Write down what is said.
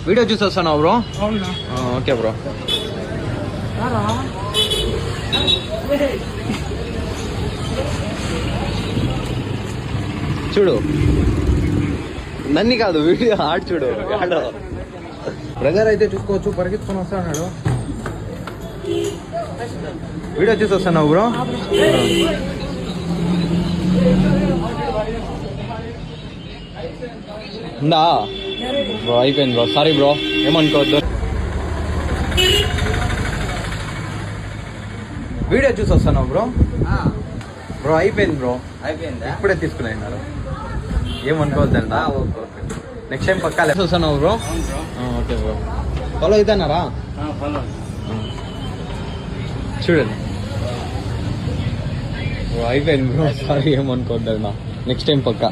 Video చూసి వస్తాను bro. Okay bro. చూడు నన్ని కాదు వీడియో ఆడు చూడు. బ్రదర్ అయితే చూసుకోవచ్చు, పరిగెత్తుకొని వస్తాడు. వీడియో చూసి వస్తాను బ్రో. ఉందా బ్రో? అయిపోయింది బ్రో, సారీ బ్రో, ఏమనుకోవద్దు. వీడియో చూసి వస్తాను బ్రో. బ్రో అయిపోయింది బ్రో, అయిపోయింది, ఇప్పుడే తీసుకున్నారు, ఏమనుకోవద్దంట. నెక్స్ట్ టైం పక్కా వస్తాను బ్రో. ఓకే బ్రో, ఫాలో అవుతున్నారా? చూడండి బ్రో, అయిపోయింది బ్రో, సారీ ఏమనుకోవద్దంట, నెక్స్ట్ టైం పక్కా.